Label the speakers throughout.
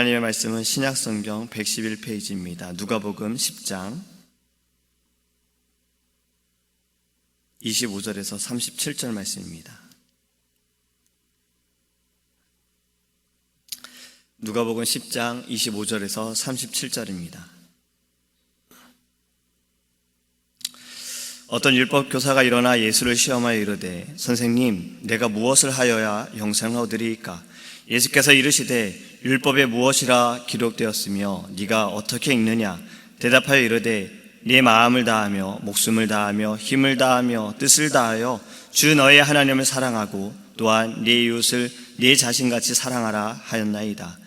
Speaker 1: 하나님의 말씀은 신약성경 111페이지입니다. 누가복음 10장 25절에서 37절 말씀입니다. 누가복음 10장 25절에서 37절입니다. 어떤 율법교사가 일어나 예수를 시험하여 이르되 선생님, 내가 무엇을 하여야 영생을 얻으리이까? 예수께서 이르시되 율법에 무엇이라 기록되었으며 네가 어떻게 읽느냐? 대답하여 이르되 네 마음을 다하며 목숨을 다하며 힘을 다하며 뜻을 다하여 주 너의 하나님을 사랑하고 또한 네 이웃을 네 자신같이 사랑하라 하였나이다.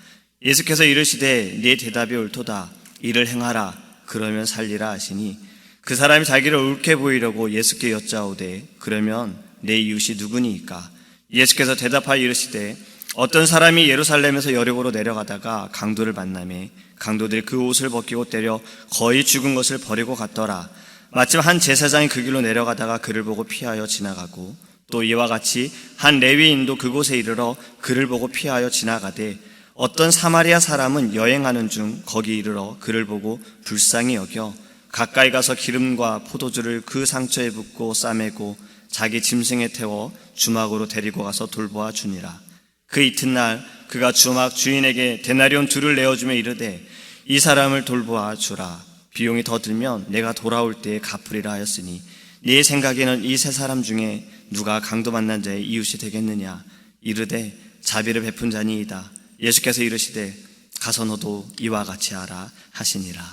Speaker 1: 예수께서 이르시되 네 대답이 옳도다. 이를 행하라. 그러면 살리라 하시니 그 사람이 자기를 옳게 보이려고 예수께 여짜오되 그러면 내 이웃이 누구니이까? 예수께서 대답하여 이르시되 어떤 사람이 예루살렘에서 여리고로 내려가다가 강도를 만나매 강도들이 그 옷을 벗기고 때려 거의 죽은 것을 버리고 갔더라. 마침 한 제사장이 그 길로 내려가다가 그를 보고 피하여 지나가고 또 이와 같이 한 레위인도 그곳에 이르러 그를 보고 피하여 지나가되 어떤 사마리아 사람은 여행하는 중 거기 이르러 그를 보고 불쌍히 여겨 가까이 가서 기름과 포도주를 그 상처에 붓고 싸매고 자기 짐승에 태워 주막으로 데리고 가서 돌보아 주니라. 그 이튿날 그가 주막 주인에게 데나리온 2를 내어주며 이르되 이 사람을 돌보아 주라. 비용이 더 들면 내가 돌아올 때에 갚으리라 하였으니 네 생각에는 이 세 사람 중에 누가 강도 만난 자의 이웃이 되겠느냐? 이르되 자비를 베푼 자니이다. 예수께서 이르시되 가서 너도 이와 같이 하라 하시니라.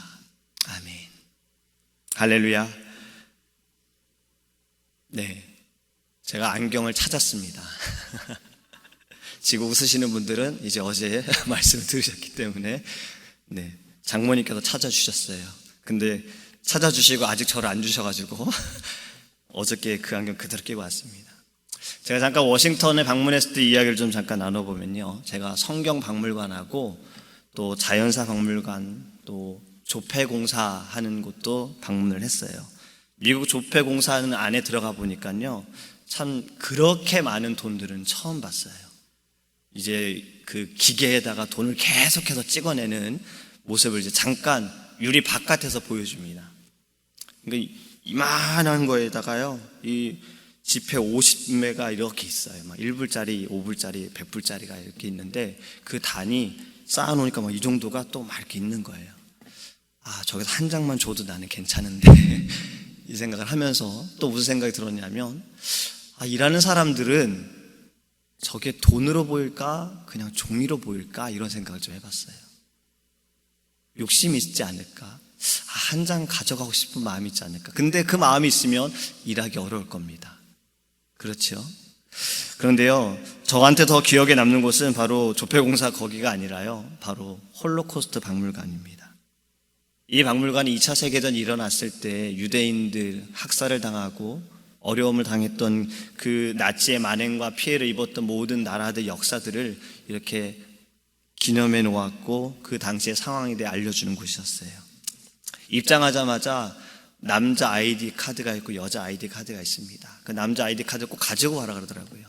Speaker 1: 아멘. 할렐루야. 네, 제가 안경을 찾았습니다. 지금 웃으시는 분들은 이제 어제 말씀을 들으셨기 때문에 장모님께서 찾아주셨어요. 근데 찾아주시고 아직 저를 안 주셔가지고 어저께 그 안경 그대로 끼고 왔습니다. 제가 잠깐 워싱턴에 방문했을 때 이야기를 좀 잠깐 나눠보면요, 제가 성경박물관하고 또 자연사 박물관 또 조폐공사 하는 곳도 방문을 했어요. 미국 조폐공사는 안에 들어가 보니까요, 참 그렇게 많은 돈들은 처음 봤어요. 이제 그 기계에다가 돈을 계속해서 찍어내는 모습을 이제 잠깐 유리 바깥에서 보여줍니다. 그러니까 이만한 거에다가요, 이 지폐 50매가 이렇게 있어요. 막 1불짜리, 5불짜리, 100불짜리가 이렇게 있는데 그 단이 쌓아놓으니까 막 이 정도가 또 막 이렇게 있는 거예요. 아, 저기서 한 장만 줘도 나는 괜찮은데 이 생각을 하면서 또 무슨 생각이 들었냐면, 아, 일하는 사람들은 저게 돈으로 보일까 그냥 종이로 보일까 이런 생각을 좀 해봤어요. 욕심이 있지 않을까? 한 장 가져가고 싶은 마음이 있지 않을까? 근데 그 마음이 있으면 일하기 어려울 겁니다. 그렇죠? 그런데요, 저한테 더 기억에 남는 곳은 바로 조폐공사 거기가 아니라요, 바로 홀로코스트 박물관입니다. 이 박물관이 2차 세계대전이 일어났을 때 유대인들 학살을 당하고 어려움을 당했던 그 나치의 만행과 피해를 입었던 모든 나라들 역사들을 이렇게 기념해 놓았고 그 당시의 상황에 대해 알려주는 곳이었어요. 입장하자마자 남자 아이디 카드가 있고 여자 아이디 카드가 있습니다. 그 남자 아이디 카드 꼭 가지고 가라 그러더라고요.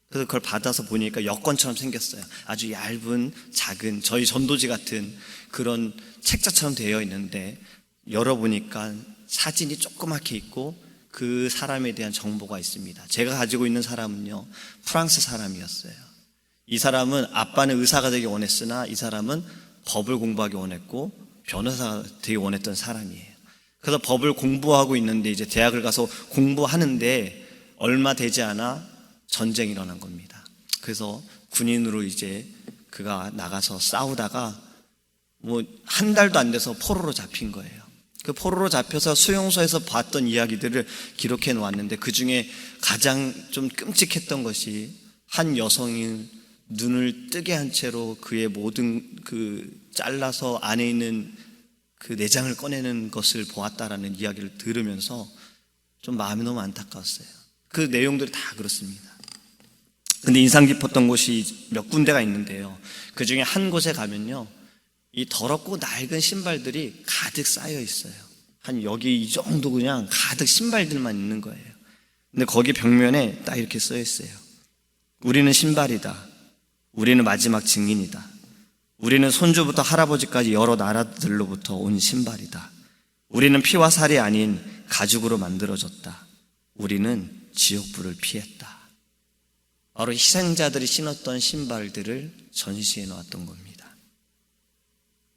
Speaker 1: 그래서 그걸 받아서 보니까 여권처럼 생겼어요. 아주 얇은 작은 저희 전도지 같은 그런 책자처럼 되어 있는데 열어보니까 사진이 조그맣게 있고 그 사람에 대한 정보가 있습니다. 제가 가지고 있는 사람은요, 프랑스 사람이었어요. 이 사람은 아빠는 의사가 되기 원했으나 이 사람은 법을 공부하기 원했고 변호사가 되기 원했던 사람이에요. 그래서 법을 공부하고 있는데 이제 대학을 가서 공부하는데 얼마 되지 않아 전쟁이 일어난 겁니다. 그래서 군인으로 이제 그가 나가서 싸우다가 뭐 한 달도 안 돼서 포로로 잡힌 거예요. 그 포로로 잡혀서 수용소에서 봤던 이야기들을 기록해 놓았는데 그 중에 가장 좀 끔찍했던 것이 한 여성이 눈을 뜨게 한 채로 그의 모든 그 잘라서 안에 있는 그 내장을 꺼내는 것을 보았다라는 이야기를 들으면서 좀 마음이 너무 안타까웠어요. 그 내용들이 다 그렇습니다. 근데 인상 깊었던 곳이 몇 군데가 있는데요, 그 중에 한 곳에 가면요, 이 더럽고 낡은 신발들이 가득 쌓여 있어요. 한 여기 이 정도 그냥 가득 신발들만 있는 거예요. 근데 거기 벽면에 딱 이렇게 써 있어요. 우리는 신발이다. 우리는 마지막 증인이다. 우리는 손주부터 할아버지까지 여러 나라들로부터 온 신발이다. 우리는 피와 살이 아닌 가죽으로 만들어졌다. 우리는 지옥불을 피했다. 바로 희생자들이 신었던 신발들을 전시해 놓았던 겁니다.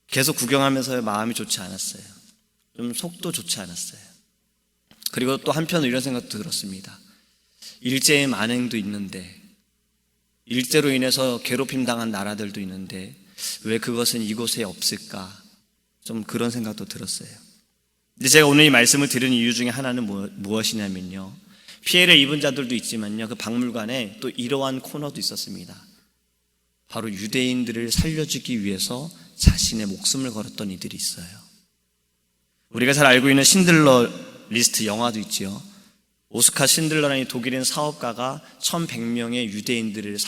Speaker 1: 계속 구경하면서 마음이 좋지 않았어요. 좀 속도 좋지 않았어요. 그리고 또 한편으로 이런 생각도 들었습니다. 일제의 만행도 있는데, 일제로 인해서 괴롭힘 당한 나라들도 있는데 왜 그것은 이곳에 없을까? 좀 그런 생각도 들었어요. 근데 제가 오늘 이 말씀을 들은 이유 중에 하나는 무엇이냐면요, 피해를 입은 자들도 있지만요, 그 박물관에 또 이러한 코너도 있었습니다. 바로 유대인들을 살려주기 위해서 자신의 목숨을 걸었던 이들이 있어요. 우리가 잘 알고 있는 신들러 리스트 영화도 있지요. 오스카 신들러라는 독일인 사업가가 1100명의 유대인들을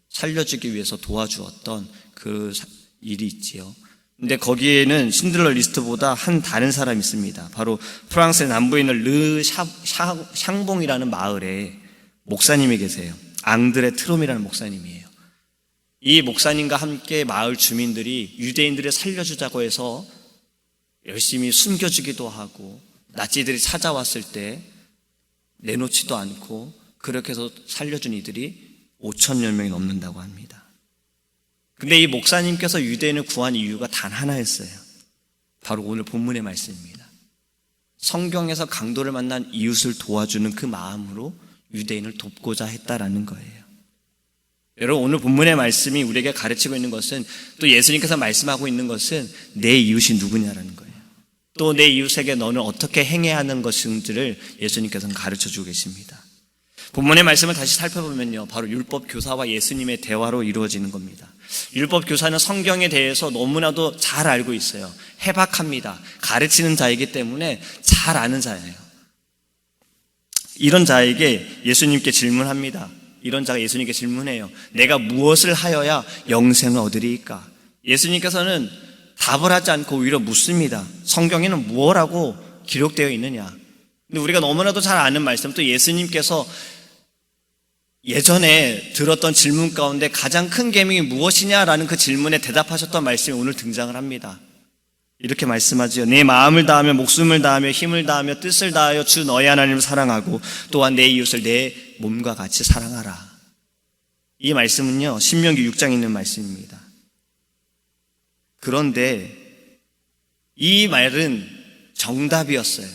Speaker 1: 살려주기 위해서 도와주었던 그 일이 있지요. 근데 거기에는 신들러 리스트보다 한 다른 사람이 있습니다. 바로 프랑스의 남부에 있는 샹봉이라는 마을에 목사님이 계세요. 앙드레 트롬이라는 목사님이에요. 이 목사님과 함께 마을 주민들이 유대인들을 살려주자고 해서 열심히 숨겨주기도 하고, 나치들이 찾아왔을 때 내놓지도 않고, 그렇게 해서 살려준 이들이 5,000여 명이 넘는다고 합니다. 근데 이 목사님께서 유대인을 구한 이유가 단 하나였어요. 바로 오늘 본문의 말씀입니다. 성경에서 강도를 만난 이웃을 도와주는 그 마음으로 유대인을 돕고자 했다라는 거예요. 여러분, 오늘 본문의 말씀이 우리에게 가르치고 있는 것은, 또 예수님께서 말씀하고 있는 것은 내 이웃이 누구냐라는 거예요. 또 내 이웃에게 너는 어떻게 행해야 하는 것인지를 예수님께서는 가르쳐주고 계십니다. 본문의 말씀을 다시 살펴보면요, 바로 율법 교사와 예수님의 대화로 이루어지는 겁니다. 율법 교사는 성경에 대해서 너무나도 잘 알고 있어요. 해박합니다. 가르치는 자이기 때문에 잘 아는 자예요. 이런 자에게 예수님께 질문합니다. 이런 자가 예수님께 질문해요. 내가 무엇을 하여야 영생을 얻으리이까? 예수님께서는 답을 하지 않고 오히려 묻습니다. 성경에는 무엇이라고 기록되어 있느냐? 근데 우리가 너무나도 잘 아는 말씀, 또 예수님께서 예전에 들었던 질문 가운데 가장 큰 계명이 무엇이냐라는 그 질문에 대답하셨던 말씀이 오늘 등장을 합니다. 이렇게 말씀하지요. 내 마음을 다하며 목숨을 다하며 힘을 다하며 뜻을 다하여 주 너희 하나님을 사랑하고 또한 내 이웃을 내 몸과 같이 사랑하라. 이 말씀은요, 신명기 6장에 있는 말씀입니다. 그런데 이 말은 정답이었어요.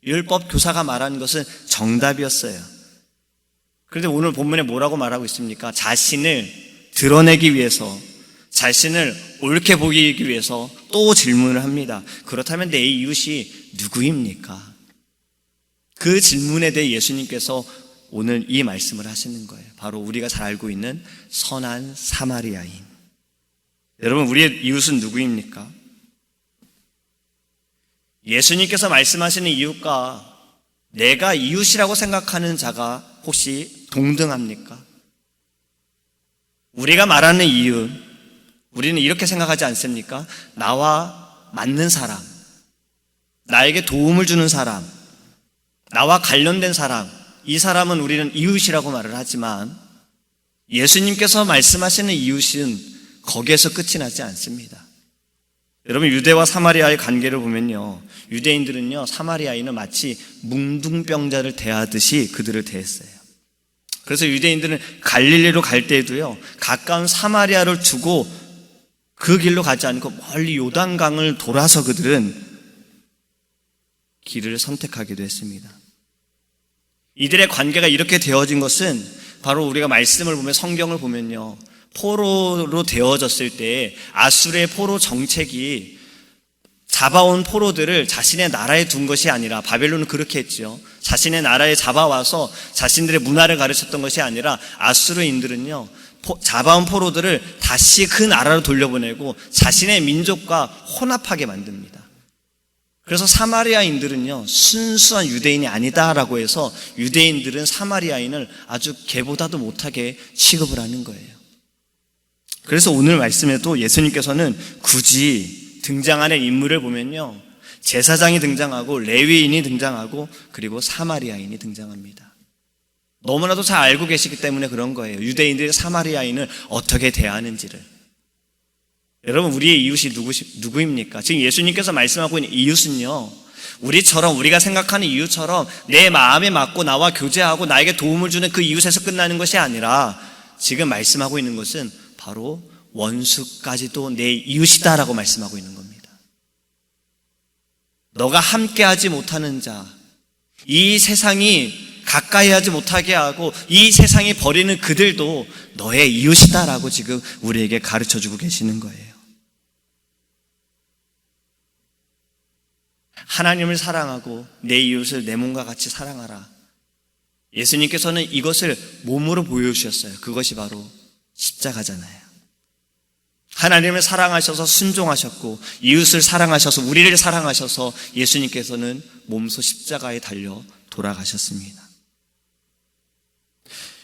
Speaker 1: 율법 교사가 말한 것은 정답이었어요. 그런데 오늘 본문에 뭐라고 말하고 있습니까? 자신을 드러내기 위해서, 자신을 옳게 보이기 위해서 또 질문을 합니다. 그렇다면 내 이웃이 누구입니까? 그 질문에 대해 예수님께서 오늘 이 말씀을 하시는 거예요. 바로 우리가 잘 알고 있는 선한 사마리아인. 여러분, 우리의 이웃은 누구입니까? 예수님께서 말씀하시는 이웃과 내가 이웃이라고 생각하는 자가 혹시 동등합니까? 우리가 말하는 이웃, 우리는 이렇게 생각하지 않습니까? 나와 맞는 사람, 나에게 도움을 주는 사람, 나와 관련된 사람, 이 사람은 우리는 이웃이라고 말을 하지만 예수님께서 말씀하시는 이웃은 거기에서 끝이 나지 않습니다. 여러분, 유대와 사마리아의 관계를 보면요, 유대인들은요, 사마리아인은 마치 뭉둥병자를 대하듯이 그들을 대했어요. 그래서 유대인들은 갈릴리로 갈 때에도요, 가까운 사마리아를 두고 그 길로 가지 않고 멀리 요단강을 돌아서 그들은 길을 선택하기도 했습니다. 이들의 관계가 이렇게 되어진 것은 바로 우리가 말씀을 보면, 성경을 보면요, 포로로 되어졌을 때 아수르의 포로 정책이 잡아온 포로들을 자신의 나라에 둔 것이 아니라, 바벨론은 그렇게 했죠. 자신의 나라에 잡아와서 자신들의 문화를 가르쳤던 것이 아니라 아수르인들은요, 잡아온 포로들을 다시 그 나라로 돌려보내고 자신의 민족과 혼합하게 만듭니다. 그래서 사마리아인들은요, 순수한 유대인이 아니다라고 해서 유대인들은 사마리아인을 아주 개보다도 못하게 취급을 하는 거예요. 그래서 오늘 말씀에도 예수님께서는 굳이 등장하는 인물을 보면요, 제사장이 등장하고 레위인이 등장하고 그리고 사마리아인이 등장합니다. 너무나도 잘 알고 계시기 때문에 그런 거예요. 유대인들이 사마리아인을 어떻게 대하는지를. 여러분, 우리의 이웃이 누구입니까? 지금 예수님께서 말씀하고 있는 이웃은요, 우리가 생각하는 이웃처럼 내 마음에 맞고 나와 교제하고 나에게 도움을 주는 그 이웃에서 끝나는 것이 아니라 지금 말씀하고 있는 것은 바로 원수까지도 내 이웃이다라고 말씀하고 있는 겁니다. 너가 함께하지 못하는 자, 이 세상이 가까이 하지 못하게 하고 이 세상이 버리는 그들도 너의 이웃이다라고 지금 우리에게 가르쳐주고 계시는 거예요. 하나님을 사랑하고 내 이웃을 내 몸과 같이 사랑하라. 예수님께서는 이것을 몸으로 보여주셨어요. 그것이 바로 십자가잖아요. 하나님을 사랑하셔서 순종하셨고 이웃을 사랑하셔서 우리를 사랑하셔서 예수님께서는 몸소 십자가에 달려 돌아가셨습니다.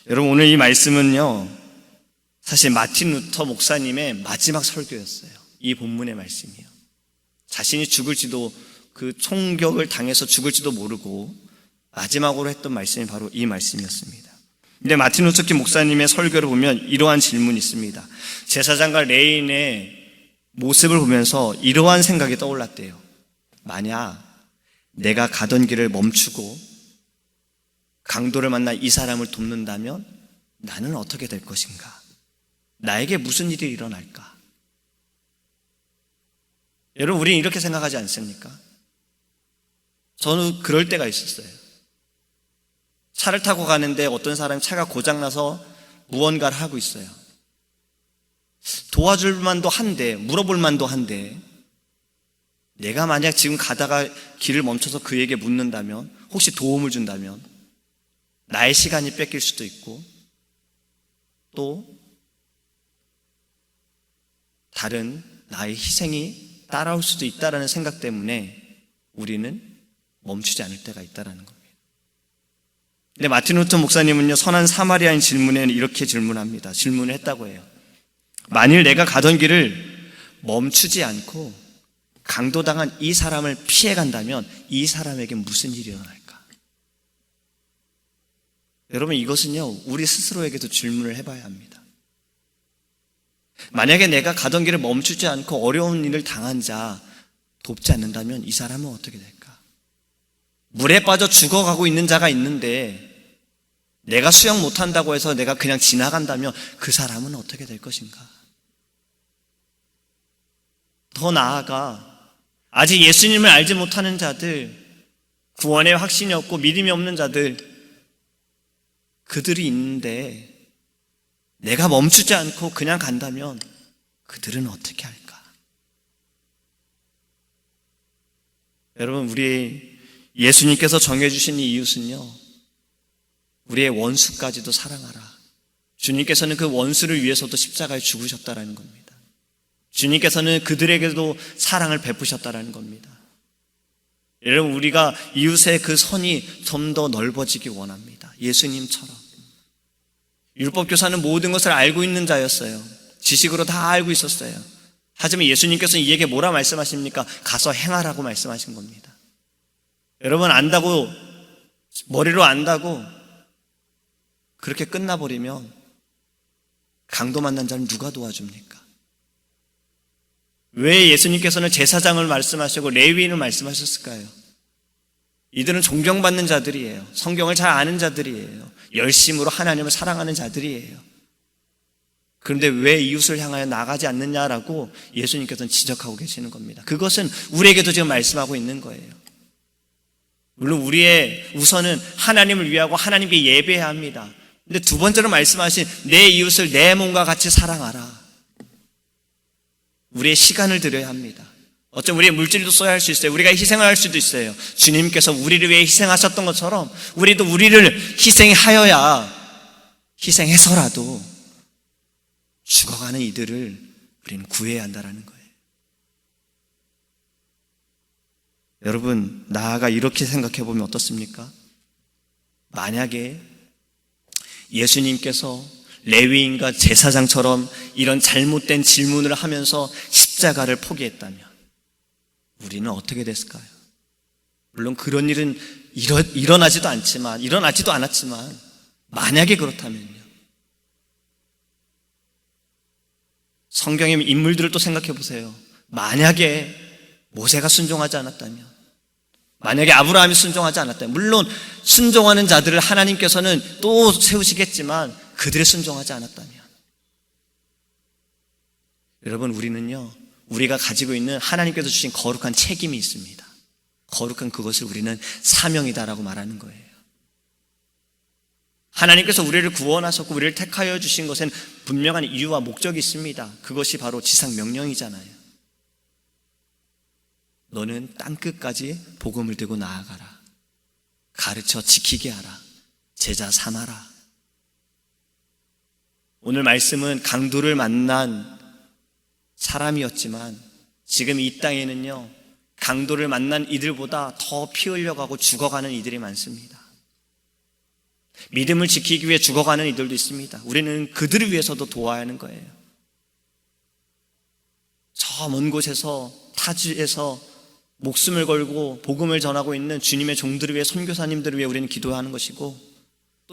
Speaker 1: 여러분, 오늘 이 말씀은요, 사실 마틴 루터 목사님의 마지막 설교였어요. 이 본문의 말씀이요. 자신이 죽을지도, 그 총격을 당해서 죽을지도 모르고 마지막으로 했던 말씀이 바로 이 말씀이었습니다. 근데 마틴 루터 킹 목사님의 설교를 보면 이러한 질문이 있습니다. 제사장과 레인의 모습을 보면서 이러한 생각이 떠올랐대요. 만약 내가 가던 길을 멈추고 강도를 만나 이 사람을 돕는다면 나는 어떻게 될 것인가? 나에게 무슨 일이 일어날까? 여러분, 우리는 이렇게 생각하지 않습니까? 저는 그럴 때가 있었어요. 차를 타고 가는데 어떤 사람이 차가 고장나서 무언가를 하고 있어요. 도와줄 만도 한데, 물어볼 만도 한데, 내가 만약 지금 가다가 길을 멈춰서 그에게 묻는다면, 혹시 도움을 준다면 나의 시간이 뺏길 수도 있고 또 다른 나의 희생이 따라올 수도 있다라는 생각 때문에 우리는 멈추지 않을 때가 있다라는 겁니다. 근데 마틴 루터 목사님은요, 선한 사마리아인 질문에는 이렇게 질문을 했다고 해요. 만일 내가 가던 길을 멈추지 않고 강도당한 이 사람을 피해간다면 이 사람에게 무슨 일이 일어날까? 여러분, 이것은요, 우리 스스로에게도 질문을 해봐야 합니다. 만약에 내가 가던 길을 멈추지 않고 어려운 일을 당한 자 돕지 않는다면 이 사람은 어떻게 될까? 물에 빠져 죽어가고 있는 자가 있는데 내가 수영 못한다고 해서 내가 그냥 지나간다면 그 사람은 어떻게 될 것인가? 더 나아가 아직 예수님을 알지 못하는 자들, 구원의 확신이 없고 믿음이 없는 자들, 그들이 있는데 내가 멈추지 않고 그냥 간다면 그들은 어떻게 할까? 여러분, 우리 예수님께서 정해주신 이 이웃은요, 우리의 원수까지도 사랑하라. 주님께서는 그 원수를 위해서도 십자가에 죽으셨다라는 겁니다. 주님께서는 그들에게도 사랑을 베푸셨다라는 겁니다. 여러분, 우리가 이웃의 그 선이 좀 더 넓어지기 원합니다. 예수님처럼. 율법교사는 모든 것을 알고 있는 자였어요. 지식으로 다 알고 있었어요. 하지만 예수님께서는 이에게 뭐라 말씀하십니까? 가서 행하라고 말씀하신 겁니다. 여러분, 안다고, 머리로 안다고 그렇게 끝나버리면 강도 만난 자는 누가 도와줍니까? 왜 예수님께서는 제사장을 말씀하시고 레위인을 말씀하셨을까요? 이들은 존경받는 자들이에요. 성경을 잘 아는 자들이에요. 열심으로 하나님을 사랑하는 자들이에요. 그런데 왜 이웃을 향하여 나가지 않느냐라고 예수님께서는 지적하고 계시는 겁니다. 그것은 우리에게도 지금 말씀하고 있는 거예요. 물론 우리의 우선은 하나님을 위하고 하나님께 예배해야 합니다. 근데 두 번째로 말씀하신 내 이웃을 내 몸과 같이 사랑하라. 우리의 시간을 들여야 합니다. 어쩌면 우리의 물질도 써야 할 수 있어요. 우리가 희생을 할 수도 있어요. 주님께서 우리를 위해 희생하셨던 것처럼 우리도 우리를 희생해서라도 죽어가는 이들을 우리는 구해야 한다는 거예요. 여러분, 나아가 이렇게 생각해 보면 어떻습니까? 만약에 예수님께서 레위인과 제사장처럼 이런 잘못된 질문을 하면서 십자가를 포기했다면 우리는 어떻게 됐을까요? 물론 그런 일은 일어나지도 않았지만 만약에 그렇다면요. 성경의 인물들을 또 생각해 보세요. 만약에 모세가 순종하지 않았다면, 만약에 아브라함이 순종하지 않았다면, 물론 순종하는 자들을 하나님께서는 또 세우시겠지만 그들이 순종하지 않았다면, 여러분, 우리는요, 우리가 가지고 있는 하나님께서 주신 거룩한 책임이 있습니다. 거룩한 그것을 우리는 사명이다라고 말하는 거예요. 하나님께서 우리를 구원하셨고 우리를 택하여 주신 것엔 분명한 이유와 목적이 있습니다. 그것이 바로 지상 명령이잖아요. 너는 땅끝까지 복음을 들고 나아가라. 가르쳐 지키게 하라. 제자 삼아라. 오늘 말씀은 강도를 만난 사람이었지만 지금 이 땅에는요, 강도를 만난 이들보다 더 피 흘려가고 죽어가는 이들이 많습니다. 믿음을 지키기 위해 죽어가는 이들도 있습니다. 우리는 그들을 위해서도 도와야 하는 거예요. 저 먼 곳에서, 타지에서 목숨을 걸고 복음을 전하고 있는 주님의 종들을 위해, 선교사님들을 위해 우리는 기도하는 것이고,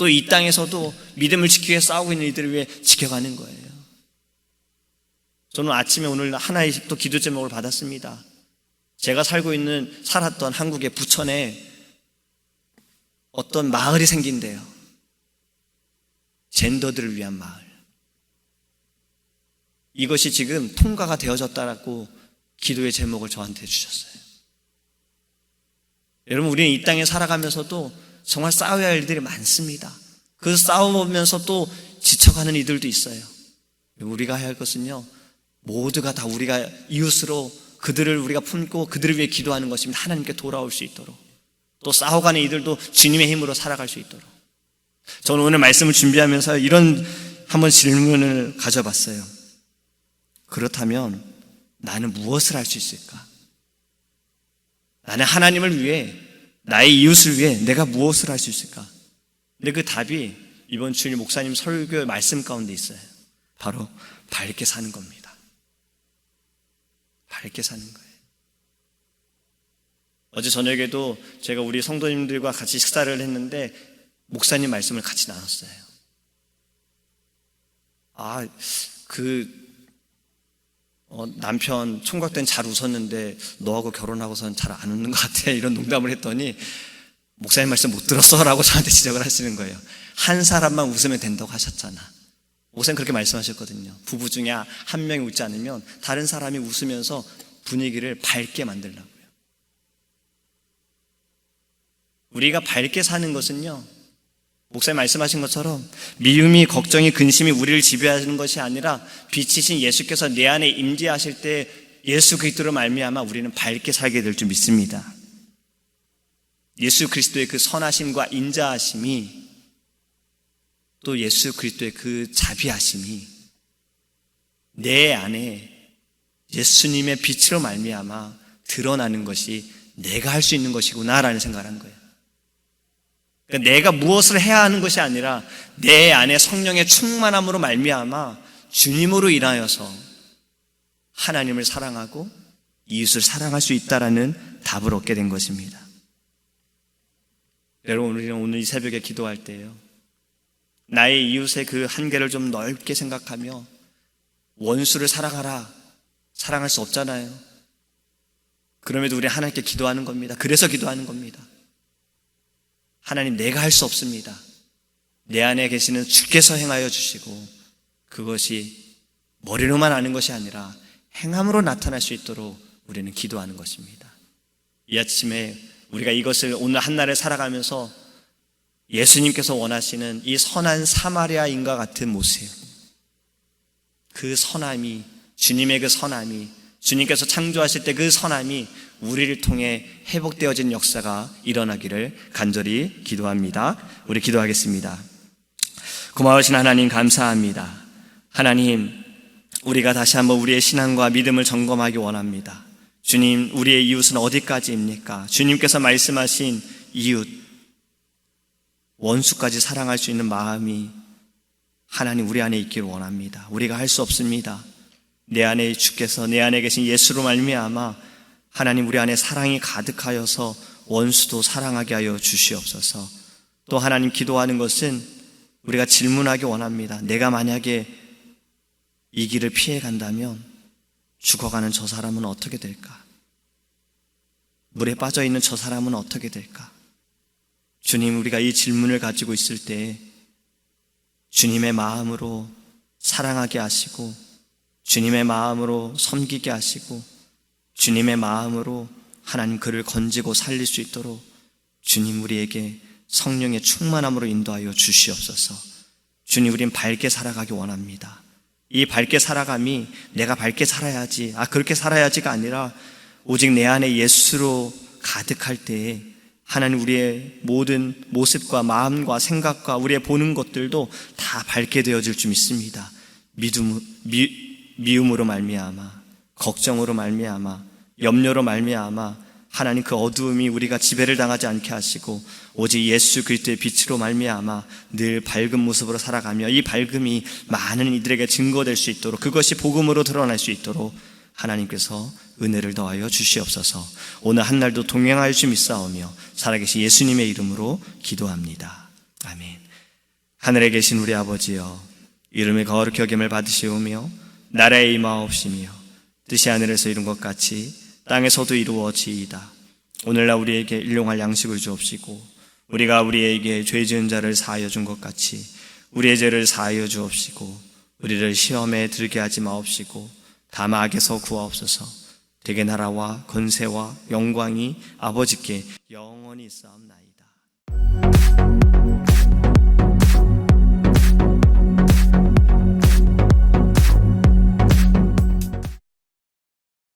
Speaker 1: 또 이 땅에서도 믿음을 지키기 위해 싸우고 있는 이들을 위해 지켜가는 거예요. 저는 아침에 오늘 하나의 또 기도 제목을 받았습니다. 제가 살았던 한국의 부천에 어떤 마을이 생긴대요. 젠더들을 위한 마을. 이것이 지금 통과가 되어졌다라고 기도의 제목을 저한테 주셨어요. 여러분, 우리는 이 땅에 살아가면서도 정말 싸워야 할 일들이 많습니다. 그 싸워보면서 또 지쳐가는 이들도 있어요. 우리가 해야 할 것은요, 모두가 다 우리가 이웃으로 그들을 우리가 품고 그들을 위해 기도하는 것입니다. 하나님께 돌아올 수 있도록, 또 싸워가는 이들도 주님의 힘으로 살아갈 수 있도록. 저는 오늘 말씀을 준비하면서 이런 한번 질문을 가져봤어요. 그렇다면 나는 무엇을 할 수 있을까? 나는 하나님을 위해, 나의 이웃을 위해 내가 무엇을 할 수 있을까? 근데 그 답이 이번 주일 목사님 설교 말씀 가운데 있어요. 바로 밝게 사는 겁니다. 밝게 사는 거예요. 어제 저녁에도 제가 우리 성도님들과 같이 식사를 했는데 목사님 말씀을 같이 나눴어요. 남편 총각 때는 잘 웃었는데 너하고 결혼하고선 잘 안 웃는 것 같아, 이런 농담을 했더니 목사님 말씀 못 들었어 라고 저한테 지적을 하시는 거예요. 한 사람만 웃으면 된다고 하셨잖아. 목사님 그렇게 말씀하셨거든요. 부부 중에 한 명이 웃지 않으면 다른 사람이 웃으면서 분위기를 밝게 만들라고요. 우리가 밝게 사는 것은요, 목사님 말씀하신 것처럼 미움이, 걱정이, 근심이 우리를 지배하는 것이 아니라 빛이신 예수께서 내 안에 임재하실 때 예수 그리스도로 말미암아 우리는 밝게 살게 될 줄 믿습니다. 예수 그리스도의 그 선하심과 인자하심이, 또 예수 그리스도의 그 자비하심이 내 안에 예수님의 빛으로 말미암아 드러나는 것이 내가 할 수 있는 것이구나라는 생각을 한 거예요. 그러니까 내가 무엇을 해야 하는 것이 아니라 내 안에 성령의 충만함으로 말미암아 주님으로 인하여서 하나님을 사랑하고 이웃을 사랑할 수 있다라는 답을 얻게 된 것입니다. 여러분, 우리는 오늘 이 새벽에 기도할 때요, 나의 이웃의 그 한계를 좀 넓게 생각하며 원수를 사랑하라, 사랑할 수 없잖아요. 그럼에도 우리 하나님께 기도하는 겁니다. 그래서 기도하는 겁니다. 하나님, 내가 할 수 없습니다. 내 안에 계시는 주께서 행하여 주시고 그것이 머리로만 아는 것이 아니라 행함으로 나타날 수 있도록 우리는 기도하는 것입니다. 이 아침에 우리가 이것을 오늘 한날을 살아가면서 예수님께서 원하시는 이 선한 사마리아인과 같은 모습, 그 선함이, 주님의 그 선함이, 주님께서 창조하실 때 그 선함이 우리를 통해 회복되어진 역사가 일어나기를 간절히 기도합니다. 우리 기도하겠습니다. 고마우신 하나님, 감사합니다. 하나님, 우리가 다시 한번 우리의 신앙과 믿음을 점검하기 원합니다. 주님, 우리의 이웃은 어디까지입니까? 주님께서 말씀하신 이웃, 원수까지 사랑할 수 있는 마음이 하나님 우리 안에 있기를 원합니다. 우리가 할 수 없습니다. 내 안에 주께서, 내 안에 계신 예수로 말미암아 하나님 우리 안에 사랑이 가득하여서 원수도 사랑하게 하여 주시옵소서. 또 하나님, 기도하는 것은 우리가 질문하기 원합니다. 내가 만약에 이 길을 피해 간다면 죽어가는 저 사람은 어떻게 될까? 물에 빠져 있는 저 사람은 어떻게 될까? 주님, 우리가 이 질문을 가지고 있을 때 주님의 마음으로 사랑하게 하시고, 주님의 마음으로 섬기게 하시고, 주님의 마음으로 하나님 그를 건지고 살릴 수 있도록 주님 우리에게 성령의 충만함으로 인도하여 주시옵소서. 주님, 우린 밝게 살아가기 원합니다. 이 밝게 살아감이 내가 밝게 살아야지, 그렇게 살아야지가 아니라 오직 내 안에 예수로 가득할 때에 하나님 우리의 모든 모습과 마음과 생각과 우리의 보는 것들도 다 밝게 되어질 줄 믿습니다. 미움으로 말미암아, 걱정으로 말미암아, 염려로 말미암아 하나님 그 어두움이 우리가 지배를 당하지 않게 하시고 오직 예수 그리스도의 빛으로 말미암아 늘 밝은 모습으로 살아가며 이 밝음이 많은 이들에게 증거될 수 있도록, 그것이 복음으로 드러날 수 있도록 하나님께서 은혜를 더하여 주시옵소서. 오늘 한날도 동행하여 주 믿사오며 살아계신 예수님의 이름으로 기도합니다. 아멘. 하늘에 계신 우리 아버지여, 이름의 거룩히 여김을 받으시오며 나라의 임하옵시며 뜻이 하늘에서 이룬 것 같이 땅에서도 이루어지이다. 오늘날 우리에게 일용할 양식을 주옵시고 우리가 우리에게 죄 지은 자를 사하여 준 것 같이 우리의 죄를 사하여 주옵시고 우리를 시험에 들게 하지 마옵시고 다만 악에서 구하옵소서. 대개 나라와 권세와 영광이 아버지께 영원히 있사옵나이다.